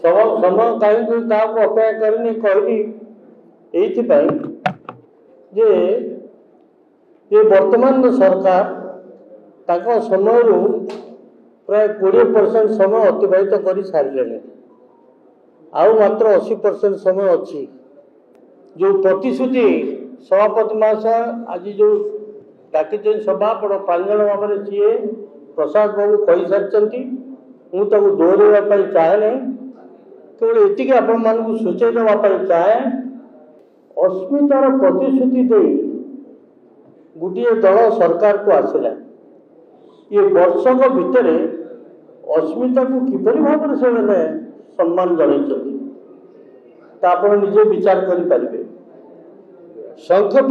समय कहीं क्या अपेक्षा करनी कहली ये जे ये वर्तमान सरकार ताको समय प्राय 20% समय अतिबाहित कर सारे आउ मात्र 80% समय अच्छी जो प्रतिश्रुति सभापति महाशय आज जो डाकी सभा बड़ प्रांगण भाव में सी प्रसाद बाबू कही सारी मुझे दोहराइवाई चाहे ना केवल ये आपण मानक सूचई देवाई चाहे अस्मितार प्रतिश्रुति दे गोटे दल सरकार को आसला ये वर्षक भितर अस्मिता को किपरि भाव से सम्मान जन आप निजे विचार करें। संक्षेप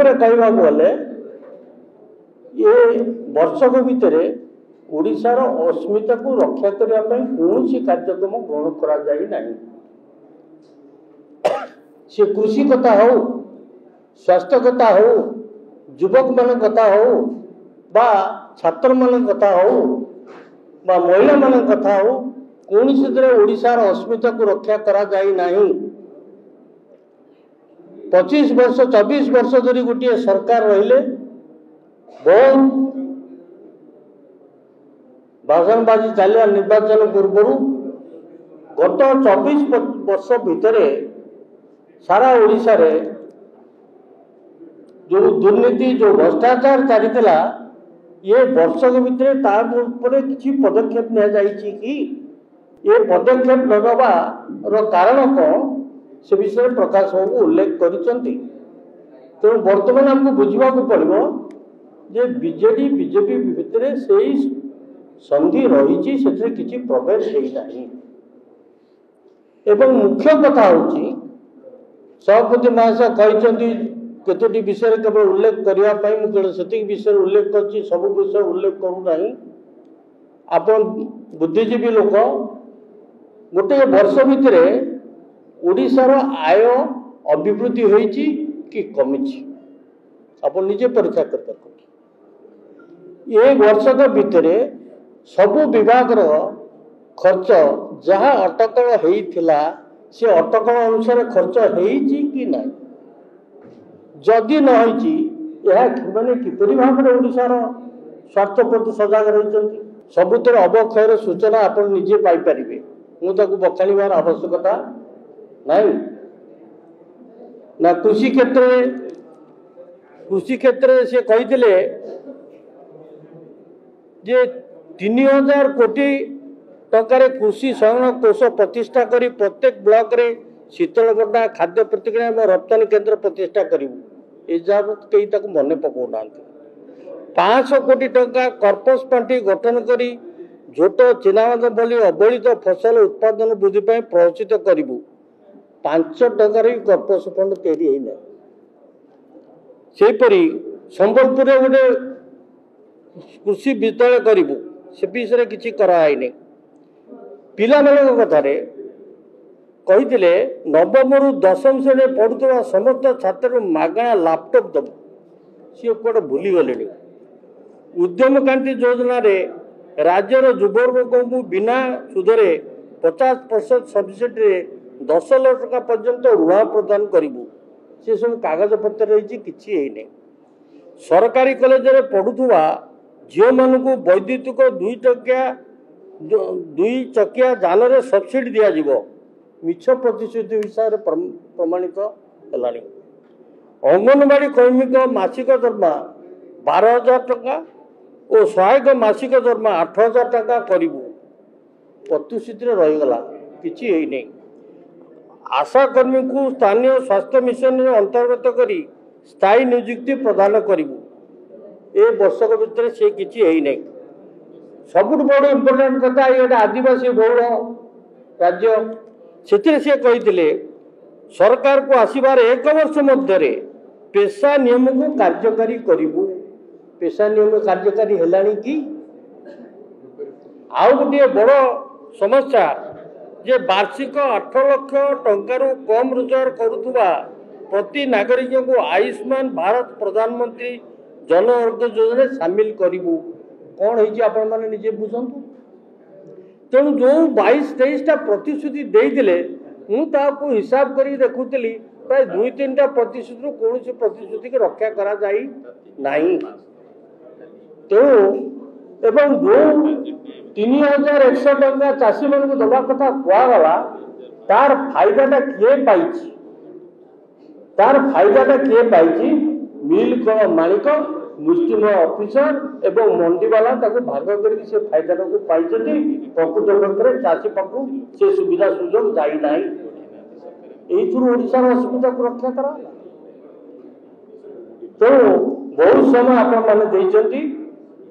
कहवाक गले ये वर्षक भितर ओडिशार अस्मिता को रक्षा करने कौन कार्यक्रम ग्रहण करा जाई नहीं। से कृषि कथा हो स्वास्थ्य कथा हो युवक मान कथा हो बा छात्र मान कथा हो बा महिला मान कथा हो कौन से ओडिशार अस्मिता को रक्षा करा जाई नहीं। 25 वर्ष 24 वर्ष धरी गोटे सरकार रहिले बहुत भाषणबाजी चलिया निर्वाचन पूर्व गत 24 वर्ष भितर सारा ओडिशा रे जो दुर्नीति जो भ्रष्टाचार चलीला ये वर्षक भितर तार किसी पदक्षेप कि ये पदक्षेप नवा कारण कौन से विषय प्रकाश बाबू उल्लेख करिसेंती। तेणु वर्तमान आमको बुझा पड़ो जे बीजेडी बीजेपी भितर से संधि रही किसी प्रवेश नहीं। एवं मुख्य कथा हूँ सभापति महाशय कहते केतोटी विषय केवल उल्लेख करने मुझे से विषय उल्लेख कर सब विषय उल्लेख करूना। आपण बुद्धिजीवी लोक गोटे वर्ष भितर ओडिशार आय अभिवृद्धि होईची कि कमी आप निजे परीक्षा कर ये वर्षक भितर सबु विभाग खर्च जहाँ अटकल होइथिला से अटकल अनुसार खर्च होईची कि नहीं जदि न होईची माने किपरि भाव में ओडिशार स्वार्थ प्रति सजग रही सबुतर अवक्षयर सूचना आप निजे पाइपर मुझे बखाणीबार आवश्यकता नहीं ना। कृषि क्षेत्र से कहते जे 3000 कोटी टंकार कृषि सहयोग कोष प्रतिष्ठा करी प्रत्येक ब्लॉक रे शीतल भंडार खाद्य प्रतिक्रिया और रप्तानी केन्द्र प्रतिष्ठा करूँ ये कई मन पकाना 500 कोटी टंका कर्पस पांठी गठन करी झोट चिनाबादाम भली अवहेलित फसल उत्पादन वृद्धि प्रोत्साहित करूँ 5 टंकार भी कर्पस फंड या सेपरी संबलपुर गोटे कृषि विद्यालय करूँ से विषय किसी कराई पिला कथार कहते नवम रु 10वीं श्रेणी पढ़ुवा समस्त छात्र मागणा लैपटॉप दब सी कौटे भूली गले। उद्यम क्रांति योजना रे राज्यर युववर्ग को बिना सुधरे 50% सब्सिडी 10 लाख टका पर्यंत ऋण प्रदान करूँ सी सब कागज पत्र रही कि सरकारी कॉलेज रे पढ़ुवा झील मानक वैद्युतिक 2 चकिया जान रे सब्सिडी दिज्व मिछ प्रतिश्रुति हिसाब से प्रमाणित है। अंगनवाड़ी कर्मी मासिक दरमा 12,000 टका और सहायक मासिक दरमा 8,000 टका करूँ प्रतिश्रुति रहीगला कि आशा कर्मी को स्थानीय स्वास्थ्य मिशन अंतर्गत करी स्थायी नियुक्ति प्रदान करूँ ए वर्षक भितर से किसी सबुठ बड़ इम्पोर्टाट कथा ये आदिवासी बहुल राज्य से कहते सरकार को आसबार 1 वर्ष मध्य पेशा नियम को कार्यकारी करूँ पेशा नियम कार्यकारी है कि आउ गोटे बड़ समस्या जे वार्षिक 8 लाख टंकार कम रोजगार करुवा प्रति नागरिक को आयुष्मान भारत प्रधानमंत्री जन आरोग्य योजना सामिल करूँ कौन होती आपण मैंने निजे बुझंतु तेणु जो 22-23टा प्रतिश्रुति देते मुझे हिसाब कर देखुली प्राय 2-3टा प्रतिश्रुति कौन प्रतिश्रुति की रक्षा करा जाई नहीं। तेणु एवं जो 3100 टंका चाषी मान को दबा कथा कहगला तार फायदाटा किए पाई, तार फायदाटा किए पाई मिल कल मालिक मुष्टिमय ऑफिसर एवं मंडी वाला ताको भाग करके से फायदा को पाई प्रकृत पक्षे चाषी पाखु से सुविधा सुजोग जाई नाही। ओडिशार असुविधा को रक्षा करा तो बहुत समय आपण माने देइचंती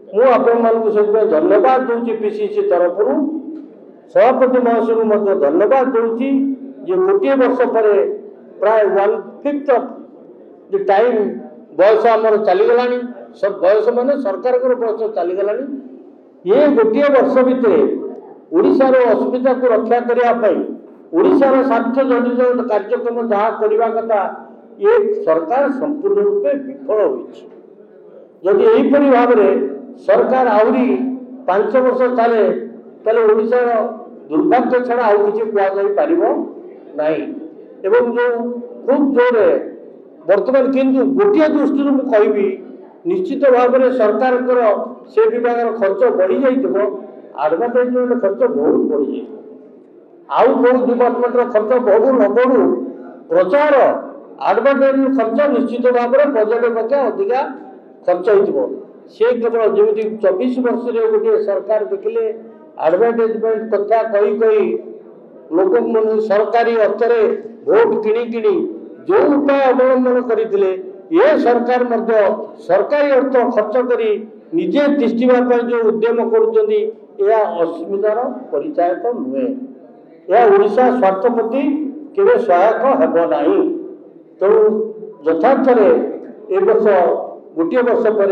मु आपण मानकु सब धन्यवाद दूची पीसीसी तरफ सभापति महाशय को मध्य धन्यवाद दूची जे गोटे वर्ष पर प्राय 1/5 ऑफ द टाइम बयस आमर चलीगलानी सब बयस माने सरकार को बयस चलीगलानी ये गोटे वर्ष भितर ओडिशार असुविधा को रक्षा करने ओडिशार स्वार्थ जनित कार्यक्रम जहाँ करने कथा ये सरकार संपूर्ण रूपे विफल होइछि। जदि एहीपरि भाव सरकार आहरी 5 वर्ष चले ताले ओडिशार दुर्भाग्य छड़ा आउ किछि कुआ जाई पारिबो नाही। एवं जो खूब जोरे वर्तमान किंतु गोटे दृष्टि मु कहबी निश्चित भाव में सरकार से विभाग खर्च बढ़ी जाइए आडभर्टाइजमेंट खर्च बहुत बढ़ी जाए आउ कौन डिपार्टमेंट खर्च बढ़ू न बढ़ू प्रचार आडभर्टाइजमेंट खर्च निश्चित भाव में बजेट अपेक्षा अधिका खर्च हो सी केवल जमी 24 वर्ष गोटे सरकार देखिले आडभर्टाइजमेंट कथा कही कही लोक सरकारी अर्थरे भोट किणी किणी जो उपाय अवलंबन करते ये सरकार मध्य सरकारी अर्थ खर्च करी निजे तिष्ठा जो उद्यम करुँच असुविधार परिचायक नुहे यह ओडिशा स्वार्थ प्रति केवे सहायक हेब नाही। तेणु यथार्थ ए वर्ष गोटे वर्ष पर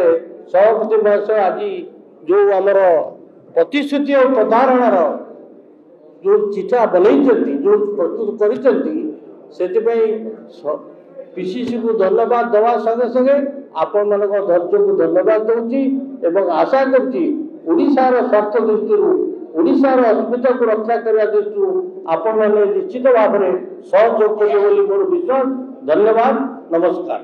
सभापति महाशय आज जो आमर प्रतिश्रुति और प्रतारणार जो चिठा बनई जो प्रस्तुत कर पीसीसी को धन्यवाद दवा संगे संगे आपण मान धैर्य को धन्यवाद दूची एवं आशा करती ओडिशार स्वार्थ दृष्टि ओडिशार अस्मिता को रक्षा करने दृष्टि आपण मैंने निश्चित भाव में सहयोग करेंगे मोर विश्वास। धन्यवाद, नमस्कार।